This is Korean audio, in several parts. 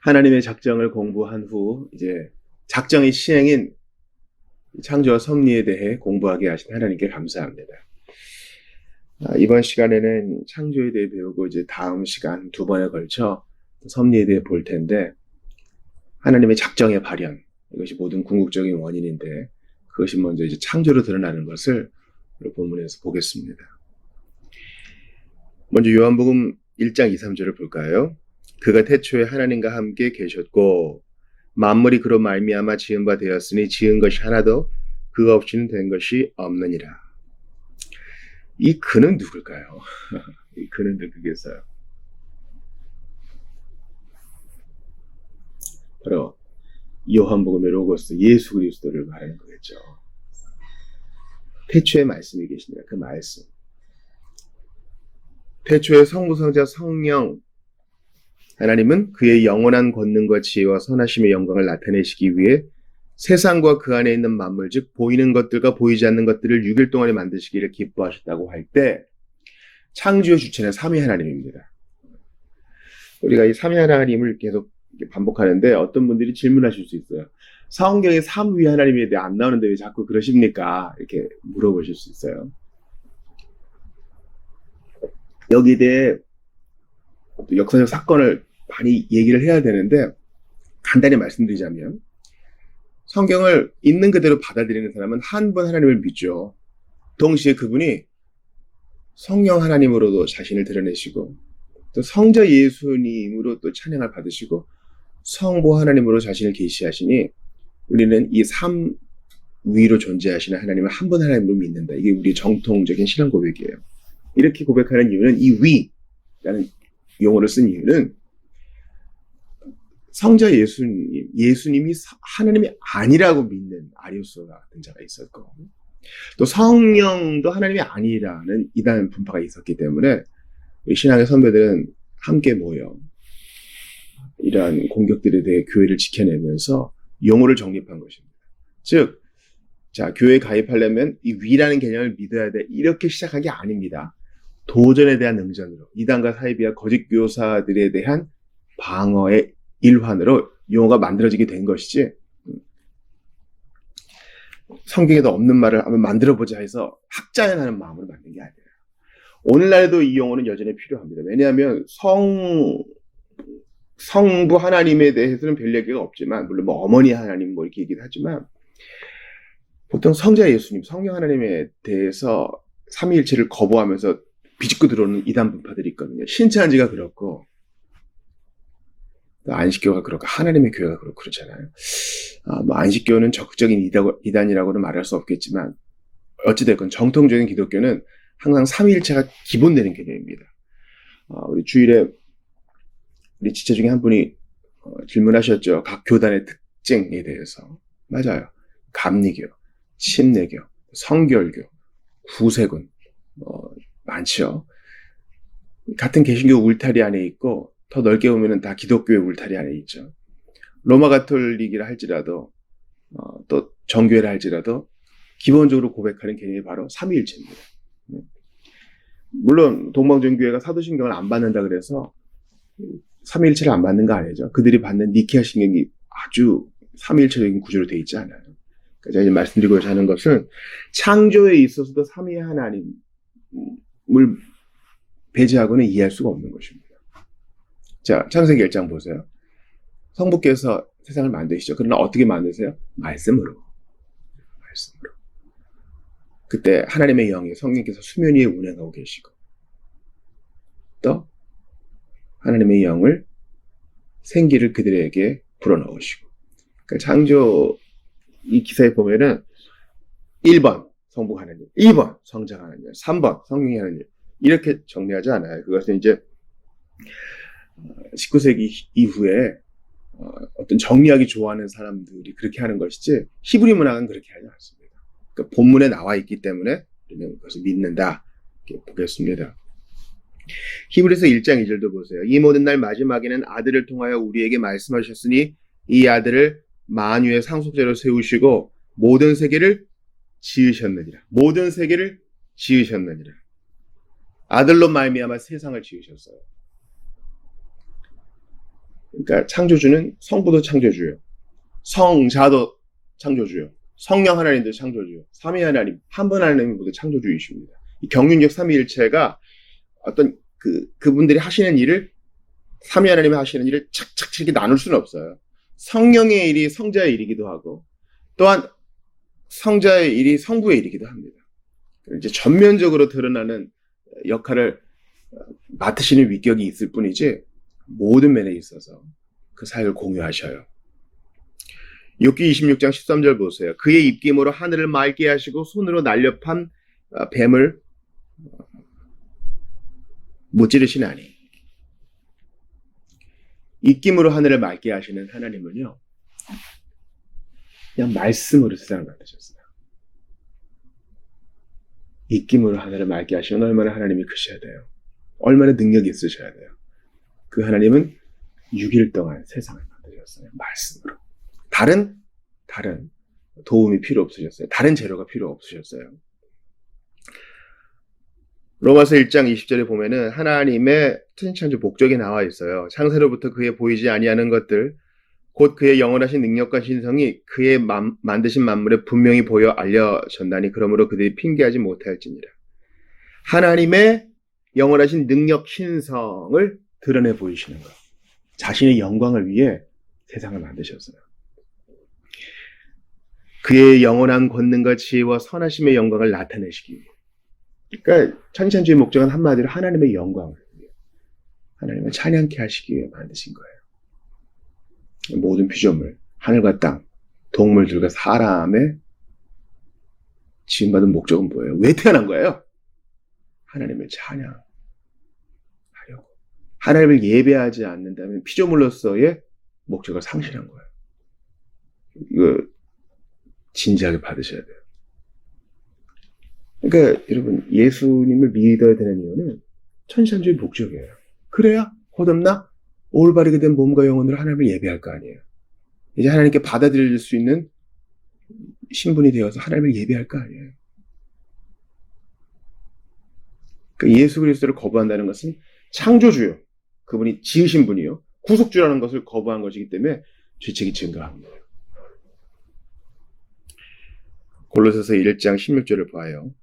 하나님의 작정을 공부한 후 이제 작정의 시행인 창조와 섭리에 대해 공부하게 하신 하나님께 감사합니다. 이번 시간에는 창조에 대해 배우고 이제 다음 시간 두 번에 걸쳐 섭리에 대해 볼 텐데, 하나님의 작정의 발현, 이것이 모든 궁극적인 원인인데 그것이 먼저 이제 창조로 드러나는 것을 우리 본문에서 보겠습니다. 먼저 요한복음 1장 2, 3절을 볼까요? 그가 태초에 하나님과 함께 계셨고 만물이 그로 말미암아 지은 바 되었으니 지은 것이 하나도 그가 없이는 된 것이 없느니라. 이 그는 누굴까요? 이 그는 누구겠어요? 바로 요한복음의 로고스 예수 그리스도를 말하는 거겠죠. 태초에 말씀이 계시니라. 그 말씀. 태초에 성부, 성자, 성령 하나님은 그의 영원한 권능과 지혜와 선하심의 영광을 나타내시기 위해 세상과 그 안에 있는 만물, 즉 보이는 것들과 보이지 않는 것들을 6일 동안에 만드시기를 기뻐하셨다고 할 때 창조의 주체는 삼위 하나님입니다. 우리가 이 삼위 하나님을 계속 반복하는데 어떤 분들이 질문하실 수 있어요. 성경에 삼위 하나님에 대해 안 나오는데 왜 자꾸 그러십니까? 이렇게 물어보실 수 있어요. 여기에 대해 역사적 사건을 많이 얘기를 해야 되는데, 간단히 말씀드리자면 성경을 있는 그대로 받아들이는 사람은 한 분 하나님을 믿죠. 동시에 그분이 성령 하나님으로도 자신을 드러내시고 또 성자 예수님으로 또 찬양을 받으시고 성부 하나님으로 자신을 계시하시니 우리는 이 삼위로 존재하시는 하나님을 한 분 하나님으로 믿는다. 이게 우리 정통적인 신앙 고백이에요. 이렇게 고백하는 이유는 이 위라는 용어를 쓴 이유는 성자 예수님이 하나님이 아니라고 믿는 아리우스 같은 자가 있었고, 또 성령도 하나님이 아니라는 이단 분파가 있었기 때문에 우리 신앙의 선배들은 함께 모여 이러한 공격들에 대해 교회를 지켜내면서 용어를 정립한 것입니다. 즉, 자, 교회에 가입하려면 이 위라는 개념을 믿어야 돼, 이렇게 시작한 게 아닙니다. 도전에 대한 응전으로, 이단과 사이비와 거짓 교사들에 대한 방어의 일환으로 용어가 만들어지게 된 것이지, 성경에도 없는 말을 한번 만들어보자 해서 학자연하는 마음으로 만든 게 아니에요. 오늘날에도 이 용어는 여전히 필요합니다. 왜냐하면 성부 하나님에 대해서는 별 얘기가 없지만, 물론 뭐 어머니 하나님 뭐 이렇게 얘기를 하지만, 보통 성자 예수님, 성령 하나님에 대해서 삼위일체를 거부하면서 비집고 들어오는 이단 분파들이 있거든요. 신천지가 그렇고 안식교가 그렇고 하나님의 교회가 그렇고 그렇잖아요. 뭐 안식교는 적극적인 이단이라고는 말할 수 없겠지만 어찌됐건 정통적인 기독교는 항상 삼위일체가 기본되는 개념입니다. 우리 주일에 우리 지체 중에 한 분이 질문하셨죠. 각 교단의 특징에 대해서. 맞아요. 감리교, 침례교, 성결교, 구세군 많죠. 같은 개신교 울타리 안에 있고 더 넓게 보면 다 기독교의 울타리 안에 있죠. 로마 가톨릭이라 할지라도 또 정교회라 할지라도 기본적으로 고백하는 개념이 바로 삼위일체입니다. 물론 동방정교회가 사도신경을 안 받는다 그래서 삼위일체를 안 받는 거 아니죠. 그들이 받는 니케아 신경이 아주 삼위일체적인 구조로 되어 있지 않아요. 그러니까 제가 이제 말씀드리고자 하는 것은 창조에 있어서도 삼위 하나님을 배제하고는 이해할 수가 없는 것입니다. 자, 창세기 1장 보세요. 성부께서 세상을 만드시죠. 그러나 어떻게 만드세요? 말씀으로. 그때 하나님의 영이 성령께서 수면 위에 운행하고 계시고, 또 하나님의 영을 생기를 그들에게 불어넣으시고. 그러니까 창조 이 기사에 보면은 1번 성부 하나님, 2번 성자 하나님, 3번 성령이 하나님, 이렇게 정리하지 않아요. 그것은 이제 19세기 이후에 어떤 정리하기 좋아하는 사람들이 그렇게 하는 것이지 히브리 문학은 그렇게 하지 않습니다. 그러니까 본문에 나와 있기 때문에 우리는 그것을 믿는다, 이렇게 보겠습니다. 히브리서 1장 2절도 보세요. 이 모든 날 마지막에는 아들을 통하여 우리에게 말씀하셨으니 이 아들을 만유의 상속자로 세우시고 모든 세계를 지으셨느니라. 모든 세계를 지으셨느니라. 아들로 말미암아 세상을 지으셨어요. 그러니까 창조주는 성부도 창조주요. 성자도 창조주요. 성령 하나님도 창조주요. 삼위 하나님, 한 분 하나님 모두 창조주이십니다. 이 경륜적 삼위일체가 어떤 그분들이 하시는 일을, 삼위 하나님이 하시는 일을 착착 이렇게 나눌 수는 없어요. 성령의 일이 성자의 일이기도 하고, 또한 성자의 일이 성부의 일이기도 합니다. 이제 전면적으로 드러나는 역할을 맡으시는 위격이 있을 뿐이지 모든 면에 있어서 그 사역을 공유하셔요. 욥기 26장 13절 보세요. 그의 입김으로 하늘을 맑게 하시고 손으로 날렵한 뱀을 무찌르시나니. 입김으로 하늘을 맑게 하시는 하나님은요, 그냥 말씀으로 세상을 만드셨어요. 입김으로 하늘을 맑게 하시면 얼마나 하나님이 크셔야 돼요. 얼마나 능력이 있으셔야 돼요. 그 하나님은 6일 동안 세상을 만드셨어요. 말씀으로. 다른 도움이 필요 없으셨어요. 다른 재료가 필요 없으셨어요. 로마서 1장 20절에 보면은 하나님의 천지창조 목적이 나와 있어요. 창세로부터 그의 보이지 아니하는 것들, 곧 그의 영원하신 능력과 신성이 그의 만드신 만물에 분명히 보여 알려졌나니 그러므로 그들이 핑계하지 못할지니라. 하나님의 영원하신 능력, 신성을 드러내 보이시는 것. 자신의 영광을 위해 세상을 만드셨어요. 그의 영원한 권능과 지혜와 선하심의 영광을 나타내시기 위해. 그러니까 천지창조의 목적은 한마디로 하나님의 영광을 위해, 하나님을 찬양케 하시기 위해 만드신 거예요. 모든 피조물, 하늘과 땅, 동물들과 사람의 지음받은 목적은 뭐예요? 왜 태어난 거예요? 하나님을 찬양하려고. 하나님을 예배하지 않는다면 피조물로서의 목적을 상실한 거예요. 이거 진지하게 받으셔야 돼요. 그러니까 여러분, 예수님을 믿어야 되는 이유는 천지창조의 목적이에요. 그래야 거듭나 올바르게 된 몸과 영혼으로 하나님을 예배할 거 아니에요. 이제 하나님께 받아들일 수 있는 신분이 되어서 하나님을 예배할 거 아니에요. 그러니까 예수 그리스도를 거부한다는 것은 창조주요, 그분이 지으신 분이요, 구속주라는 것을 거부한 것이기 때문에 죄책이 증가합니다. 골로새서 1장 16절을 봐요.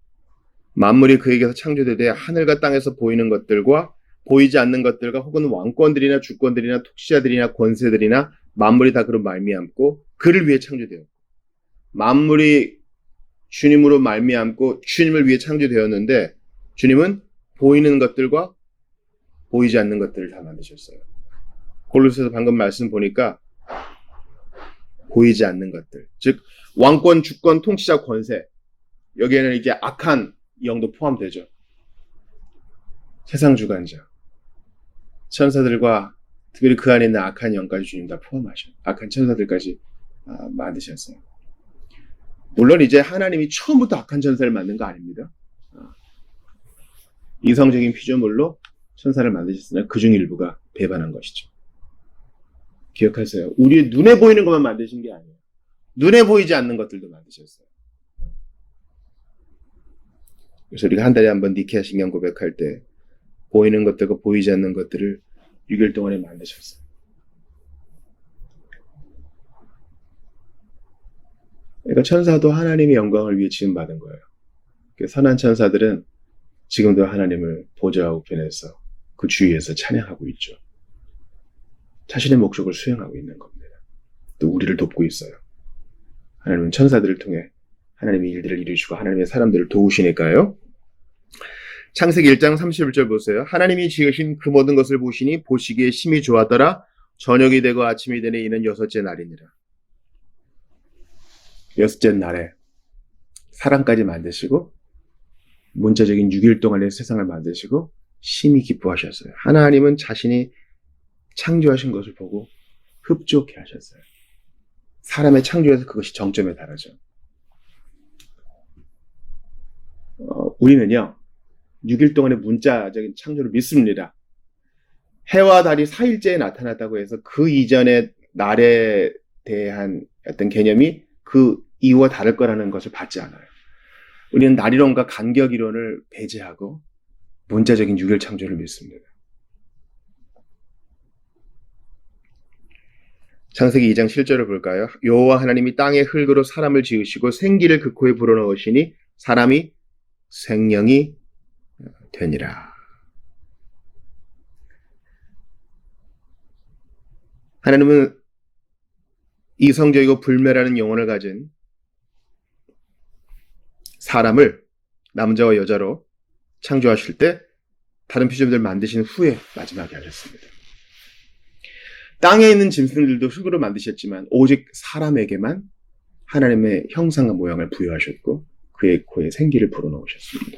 만물이 그에게서 창조되되 하늘과 땅에서 보이는 것들과 보이지 않는 것들과 혹은 왕권들이나 주권들이나 통치자들이나 권세들이나 만물이 다 그로 말미암고 그를 위해 창조되었고, 만물이 주님으로 말미암고 주님을 위해 창조되었는데 주님은 보이는 것들과 보이지 않는 것들을 다 만드셨어요. 골로새서 방금 말씀 보니까 보이지 않는 것들, 즉 왕권, 주권, 통치자, 권세, 여기에는 이게 악한 영도 포함되죠. 세상 주관자, 천사들과 특별히 그 안에 있는 악한 영까지 주님 다 포함하셔. 악한 천사들까지 만드셨어요. 물론 이제 하나님이 처음부터 악한 천사를 만든 거 아닙니다. 이성적인 피조물로 천사를 만드셨으나 그중 일부가 배반한 것이죠. 기억하세요. 우리의 눈에 보이는 것만 만드신 게 아니에요. 눈에 보이지 않는 것들도 만드셨어요. 그래서 우리가 한 달에 한 번 니케아 신경 고백할 때 보이는 것들과 보이지 않는 것들을 6일 동안에 만드셨어요. 그러니까 천사도 하나님의 영광을 위해 지음받은 거예요. 선한 천사들은 지금도 하나님을 보좌하고 편에서 그 주위에서 찬양하고 있죠. 자신의 목적을 수행하고 있는 겁니다. 또 우리를 돕고 있어요. 하나님은 천사들을 통해 하나님의 일들을 이루시고 하나님의 사람들을 도우시니까요. 창세기 1장 31절 보세요. 하나님이 지으신 그 모든 것을 보시니 보시기에 심히 좋았더라. 저녁이 되고 아침이 되니 이는 6째 날이니라. 6째 날에 사람까지 만드시고 문자적인 6일 동안의 세상을 만드시고 심히 기뻐하셨어요. 하나님은 자신이 창조하신 것을 보고 흡족해 하셨어요. 사람의 창조에서 그것이 정점에 달하죠. 우리는요, 6일 동안의 문자적인 창조를 믿습니다. 해와 달이 4일째에 나타났다고 해서 그 이전의 날에 대한 어떤 개념이 그 이유와 다를 거라는 것을 받지 않아요. 우리는 날이론과 간격이론을 배제하고 문자적인 6일 창조를 믿습니다. 창세기 2장 7절을 볼까요? 여호와 하나님이 땅의 흙으로 사람을 지으시고 생기를 그 코에 불어넣으시니 사람이 생명이 되니라. 하나님은 이성적이고 불멸하는 영혼을 가진 사람을 남자와 여자로 창조하실 때 다른 피조물들 만드신 후에 마지막에 하셨습니다. 땅에 있는 짐승들도 흙으로 만드셨지만 오직 사람에게만 하나님의 형상과 모양을 부여하셨고 그의 코에 생기를 불어넣으셨습니다.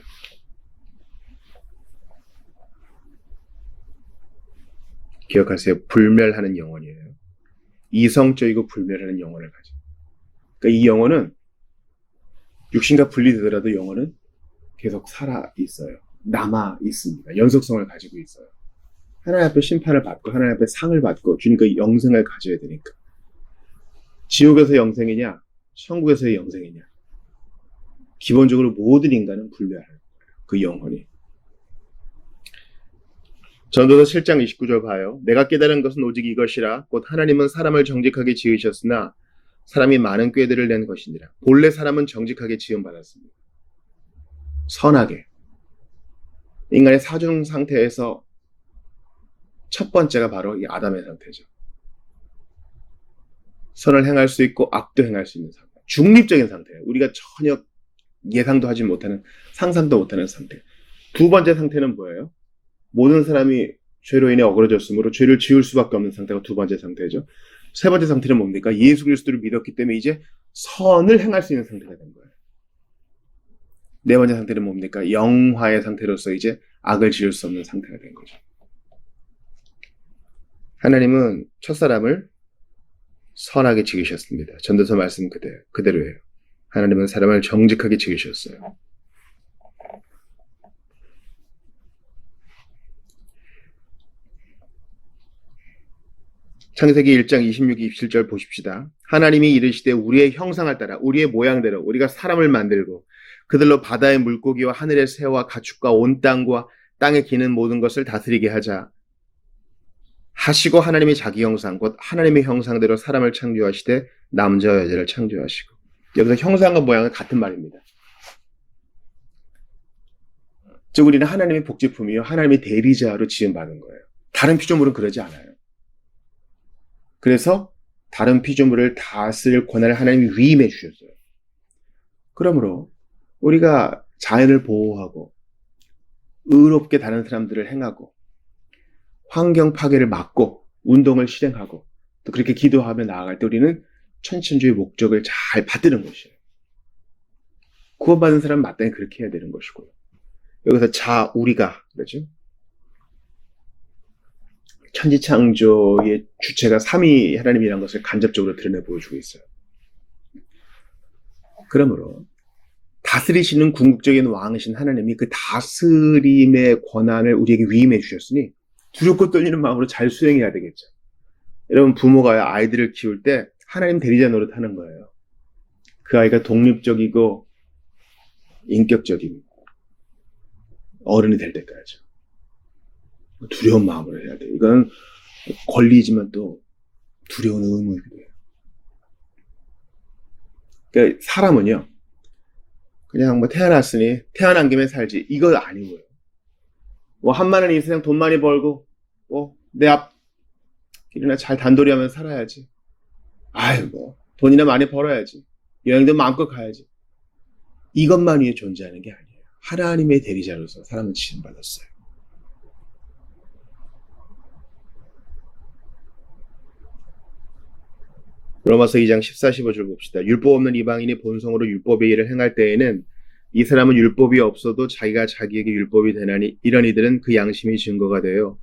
기억하세요. 불멸하는 영혼이에요. 이성적이고 불멸하는 영혼을 가져. 그러니까 이 영혼은 육신과 분리되더라도 영혼은 계속 살아 있어요. 남아 있습니다. 연속성을 가지고 있어요. 하나님 앞에 심판을 받고 하나님 앞에 상을 받고 주님과 영생을 가져야 되니까. 지옥에서 영생이냐 천국에서의 영생이냐. 기본적으로 모든 인간은 불멸하는 거예요. 그 영혼이. 전도서 7장 29절 봐요. 내가 깨달은 것은 오직 이것이라 곧 하나님은 사람을 정직하게 지으셨으나 사람이 많은 꾀들을 낸 것이니라. 본래 사람은 정직하게 지음받았습니다. 선하게. 인간의 사중 상태에서 첫 번째가 바로 이 아담의 상태죠. 선을 행할 수 있고 악도 행할 수 있는 상태. 중립적인 상태예요. 우리가 전혀 예상도 하지 못하는, 상상도 못하는 상태. 두 번째 상태는 뭐예요? 모든 사람이 죄로 인해 어그러졌으므로 죄를 지을 수밖에 없는 상태가 두 번째 상태죠. 세 번째 상태는 뭡니까? 예수 그리스도를 믿었기 때문에 이제 선을 행할 수 있는 상태가 된 거예요. 네 번째 상태는 뭡니까? 영화의 상태로서 이제 악을 지을 수 없는 상태가 된 거죠. 하나님은 첫사람을 선하게 지으셨습니다. 전도서 말씀 그대로예요. 하나님은 사람을 정직하게 지으셨어요. 창세기 1장 26, 27절 보십시다. 하나님이 이르시되 우리의 형상을 따라 우리의 모양대로 우리가 사람을 만들고 그들로 바다의 물고기와 하늘의 새와 가축과 온 땅과 땅에 기는 모든 것을 다스리게 하자. 하시고 하나님이 자기 형상 곧 하나님의 형상대로 사람을 창조하시되 남자와 여자를 창조하시고. 여기서 형상과 모양은 같은 말입니다. 즉 우리는 하나님의 복제품이요 하나님의 대리자로 지음받은 거예요. 다른 피조물은 그러지 않아요. 그래서 다른 피조물을 다스릴 권한을 하나님이 위임해 주셨어요. 그러므로 우리가 자연을 보호하고 의롭게 다른 사람들을 행하고 환경 파괴를 막고 운동을 실행하고 또 그렇게 기도하며 나아갈 때 우리는 천천주의 목적을 잘 받드는 것이에요. 구원받은 사람은 마땅히 그렇게 해야 되는 것이고요. 여기서 우리가 그렇죠? 천지창조의 주체가 삼위 하나님이라는 것을 간접적으로 드러내 보여주고 있어요. 그러므로 다스리시는 궁극적인 왕이신 하나님이 그 다스림의 권한을 우리에게 위임해 주셨으니 두렵고 떨리는 마음으로 잘 수행해야 되겠죠. 여러분 부모가 아이들을 키울 때 하나님 대리자 노릇하는 거예요. 그 아이가 독립적이고 인격적인 어른이 될 때까지 두려운 마음으로 해야 돼요. 이건 권리지만 또 두려운 의무이기도 해요. 그러니까 사람은요 그냥 태어났으니 태어난 김에 살지 이거 아니고요. 한마는 이 세상 돈 많이 벌고 내 앞길이나 잘 단돌이 하면서 살아야지. 돈이나 많이 벌어야지. 여행도 마음껏 가야지. 이것만 위해 존재하는 게 아니에요. 하나님의 대리자로서 사람은 지음받았어요. 로마서 2장 14, 15절 봅시다. 율법 없는 이방인이 본성으로 율법의 일을 행할 때에는 이 사람은 율법이 없어도 자기가 자기에게 율법이 되나니 이런 이들은 그 양심이 증거가 되어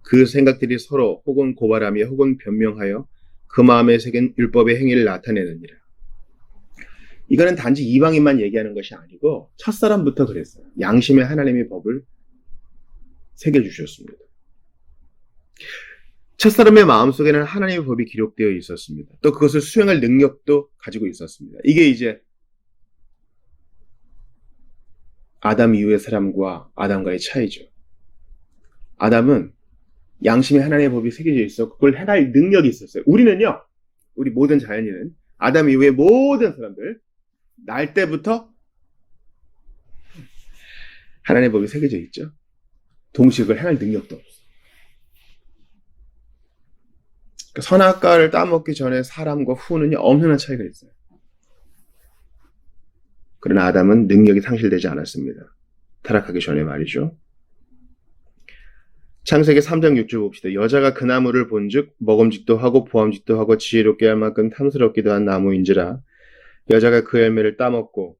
그 생각들이 서로 혹은 고발하며 혹은 변명하여 그 마음에 새긴 율법의 행위를 나타내느니라. 이거는 단지 이방인만 얘기하는 것이 아니고 첫사람부터 그랬어요. 양심의 하나님의 법을 새겨주셨습니다. 첫사람의 마음속에는 하나님의 법이 기록되어 있었습니다. 또 그것을 수행할 능력도 가지고 있었습니다. 이게 이제 아담 이후의 사람과 아담과의 차이죠. 아담은 양심의 하나님의 법이 새겨져 있었고 그걸 행할 능력이 있었어요. 우리는요. 우리 모든 자연인은 아담 이후의 모든 사람들 날 때부터 하나님의 법이 새겨져 있죠. 동시에 그걸 행할 능력도 없어. 그러니까 선악과를 따먹기 전에 사람과 후는 엄청난 차이가 있어요. 그러나 아담은 능력이 상실되지 않았습니다. 타락하기 전에 말이죠. 창세기 3장 6절 봅시다. 여자가 그 나무를 본즉 먹음직도 하고 보암직도 하고 지혜롭게 할 만큼 탐스럽기도 한 나무인지라 여자가 그 열매를 따먹고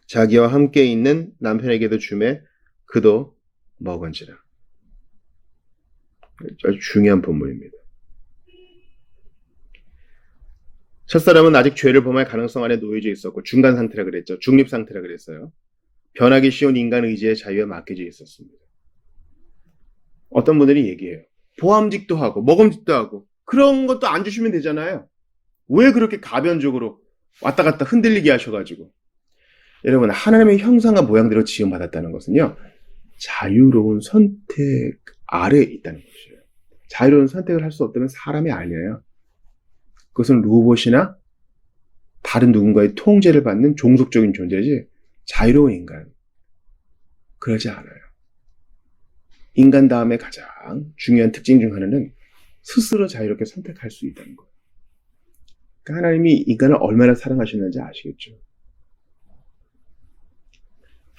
자기와 함께 있는 남편에게도 주매 그도 먹은지라. 아주 중요한 본문입니다. 첫사람은 아직 죄를 범할 가능성 안에 놓여져 있었고 중간 상태라 그랬죠. 중립 상태라 그랬어요. 변하기 쉬운 인간 의지의 자유에 맡겨져 있었습니다. 어떤 분들이 얘기해요. 보암직도 하고 먹음직도 하고 그런 것도 안 주시면 되잖아요. 왜 그렇게 가변적으로 왔다 갔다 흔들리게 하셔가지고. 여러분, 하나님의 형상과 모양대로 지음받았다는 것은요. 자유로운 선택 아래에 있다는 것이에요. 자유로운 선택을 할 수 없다면 사람이 아니에요. 그것은 로봇이나 다른 누군가의 통제를 받는 종속적인 존재지 자유로운 인간. 그러지 않아요. 인간 다음에 가장 중요한 특징 중 하나는 스스로 자유롭게 선택할 수 있다는 거예요. 그러니까 하나님이 인간을 얼마나 사랑하셨는지 아시겠죠?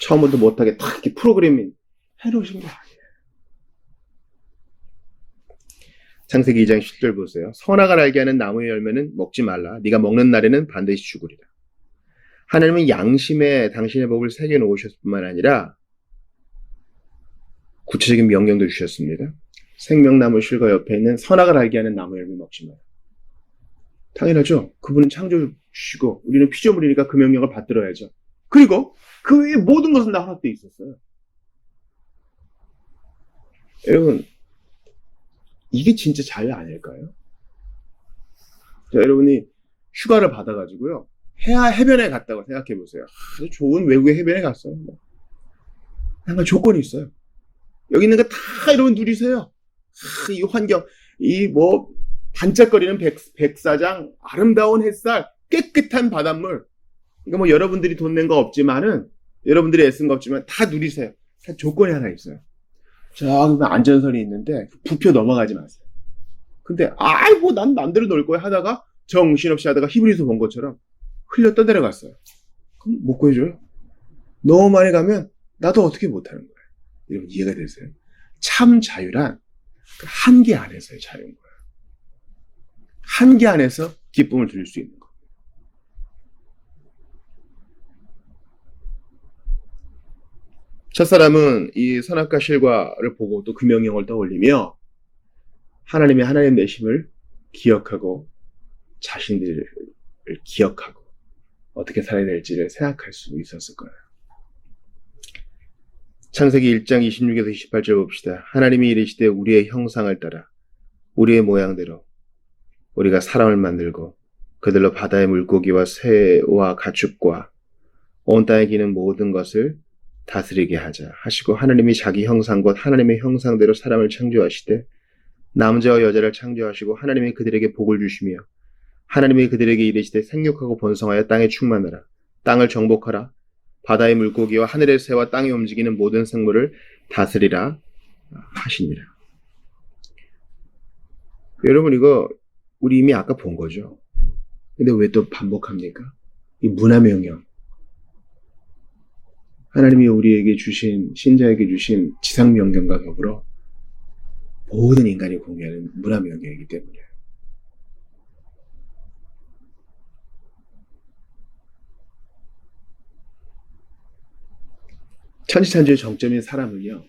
처음부터 못하게 딱 이렇게 프로그래밍 해놓으신 게 아니에요. 창세기 2장 10절 보세요. 선악을 알게 하는 나무의 열매는 먹지 말라. 네가 먹는 날에는 반드시 죽으리라. 하나님은 양심에 당신의 법을 새겨놓으셨을 뿐만 아니라 구체적인 명령도 주셨습니다. 생명나무 실과 옆에 있는 선악을 알게 하는 나무 열매 먹지 마라. 당연하죠. 그분은 창조 주시고 우리는 피조물이니까 그 명령을 받들어야죠. 그리고 그 외의 모든 것은 다 허락되어 있었어요. 여러분, 이게 진짜 자유 아닐까요? 자, 여러분이 휴가를 받아가지고요. 해변에 갔다고 생각해보세요. 아주 좋은 외국의 해변에 갔어요. 한가지 조건이 있어요. 여기 있는 거 다 여러분 누리세요. 이 환경, 반짝거리는 백사장, 아름다운 햇살, 깨끗한 바닷물. 이거 뭐 여러분들이 돈 낸 거 없지만은, 여러분들이 애쓴 거 없지만 다 누리세요. 조건이 하나 있어요. 저기 안전선이 있는데 부표 넘어가지 마세요. 근데 난 남대로 놀 거야 하다가 정신없이 하다가 히브리서 본 것처럼 흘려 떠내려갔어요. 그럼 못 구해줘요. 너무 많이 가면 나도 어떻게 못하는 거예요. 여러분 이해가 되세요? 참 자유란 그 한계 안에서의 자유인 거예요. 한계 안에서 기쁨을 누릴 수 있는 거예요. 첫사람은 이 선악과 실과를 보고 또 그 명령을 떠올리며 하나님 내심을 기억하고 자신들을 기억하고 어떻게 살아야 될지를 생각할 수 있었을 거예요. 창세기 1장 26에서 28절 봅시다. 하나님이 이르시되 우리의 형상을 따라 우리의 모양대로 우리가 사람을 만들고 그들로 바다의 물고기와 새와 가축과 온 땅에 기는 모든 것을 다스리게 하자 하시고 하나님이 자기 형상 곧 하나님의 형상대로 사람을 창조하시되 남자와 여자를 창조하시고 하나님이 그들에게 복을 주시며 하나님이 그들에게 이르시되 생육하고 번성하여 땅에 충만하라 땅을 정복하라 바다의 물고기와 하늘의 새와 땅에 움직이는 모든 생물을 다스리라 하시니라. 여러분 이거 우리 이미 아까 본 거죠. 근데 왜 또 반복합니까? 이 문화명령. 하나님이 우리에게 주신, 신자에게 주신 지상명령과 더불어 모든 인간이 공유하는 문화명령이기 때문이에요. 천지창조의 정점인 사람은요,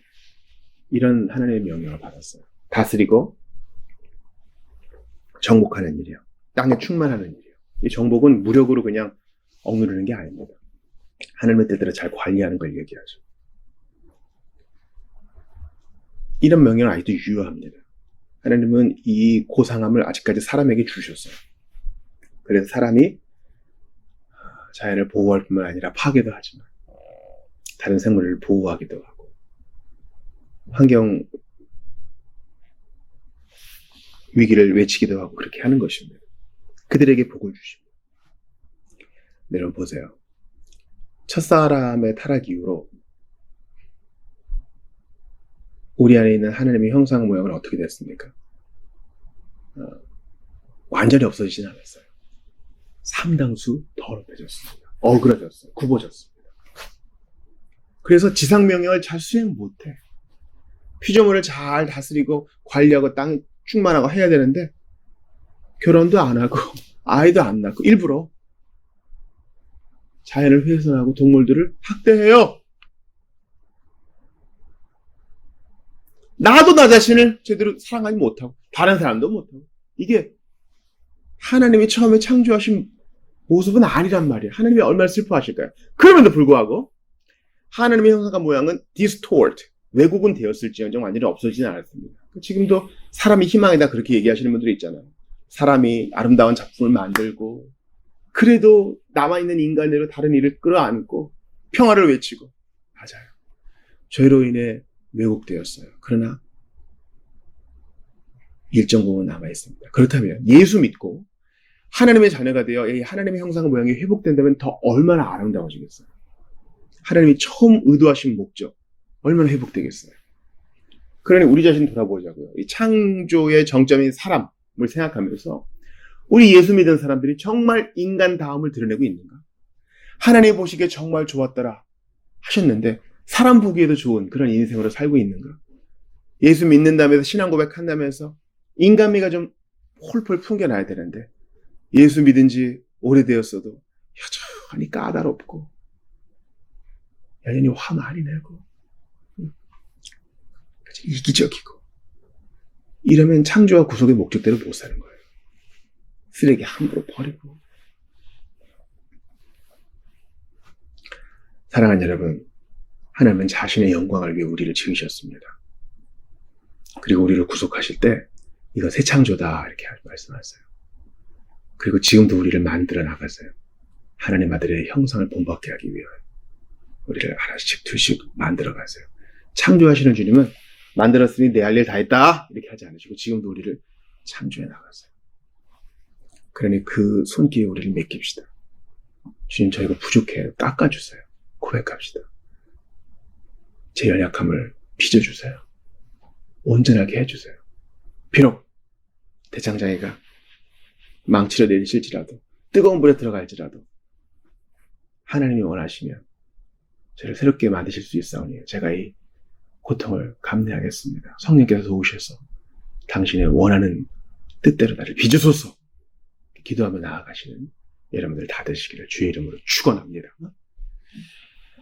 이런 하나님의 명령을 받았어요. 다스리고 정복하는 일이요. 땅에 충만하는 일이요. 이 정복은 무력으로 그냥 억누르는 게 아닙니다. 하나님의 뜻대로 잘 관리하는 걸 얘기하죠. 이런 명령은 아직도 유효합니다. 하나님은 이 고상함을 아직까지 사람에게 주셨어요. 그래서 사람이 자연을 보호할 뿐만 아니라 파괴도 하지만 다른 생물을 보호하기도 하고 환경 위기를 외치기도 하고 그렇게 하는 것입니다. 그들에게 복을 주십니다. 여러분 보세요. 첫사람의 타락 이후로 우리 안에 있는 하나님의 형상 모양은 어떻게 됐습니까? 완전히 없어지진 않았어요. 상당수 더럽혀졌습니다. 어그러졌어요. 굽어졌습니다. 그래서 지상 명령을 잘 수행 못해. 피조물을 잘 다스리고 관리하고 땅 충만하고 해야 되는데 결혼도 안 하고 아이도 안 낳고 일부러 자연을 훼손하고 동물들을 학대해요. 나도 나 자신을 제대로 사랑하지 못하고 다른 사람도 못하고 이게 하나님이 처음에 창조하신 모습은 아니란 말이에요. 하나님이 얼마나 슬퍼하실까요? 그럼에도 불구하고 하나님의 형상과 모양은 distort, 왜곡은 되었을지언정 완전히 없어지진 않았습니다. 지금도 사람이 희망이다 그렇게 얘기하시는 분들이 있잖아요. 사람이 아름다운 작품을 만들고 그래도 남아있는 인간으로 다른 일을 끌어안고 평화를 외치고 맞아요. 죄로 인해 왜곡되었어요. 그러나 일정 부분 남아있습니다. 그렇다면 예수 믿고 하나님의 자녀가 되어 하나님의 형상 모양이 회복된다면 더 얼마나 아름다워지겠어요. 하나님이 처음 의도하신 목적 얼마나 회복되겠어요. 그러니 우리 자신 돌아보자고요. 이 창조의 정점인 사람을 생각하면서 우리 예수 믿은 사람들이 정말 인간다움을 드러내고 있는가? 하나님 보시기에 정말 좋았더라 하셨는데 사람 보기에도 좋은 그런 인생으로 살고 있는가? 예수 믿는다면서 신앙 고백한다면서 인간미가 좀 홀폴 풍겨나야 되는데 예수 믿은 지 오래되었어도 여전히 까다롭고 여전히 화 많이 내고 이기적이고 이러면 창조와 구속의 목적대로 못 사는 거예요. 쓰레기 함부로 버리고. 사랑하는 여러분, 하나님은 자신의 영광을 위해 우리를 지으셨습니다. 그리고 우리를 구속하실 때 이거 새 창조다 이렇게 말씀하세요. 그리고 지금도 우리를 만들어 나가세요. 하나님 아들의 형상을 본받게 하기 위하여 우리를 하나씩 둘씩 만들어 가세요. 창조하시는 주님은 만들었으니 내 할 일 다 했다 이렇게 하지 않으시고 지금도 우리를 창조해 나가세요. 그러니 그 손길에 우리를 맡깁시다. 주님 저희가 부족해요. 닦아주세요. 고백합시다. 제 연약함을 빚어주세요. 온전하게 해주세요. 비록 대장장이가 망치려 내리실지라도 뜨거운 물에 들어갈지라도 하나님이 원하시면 저를 새롭게 만드실 수 있사오니 제가 이 고통을 감내하겠습니다. 성령께서 오셔서 당신의 원하는 뜻대로 나를 빚으소서 기도하며 나아가시는 여러분들 다 되시기를 주의 이름으로 축원합니다.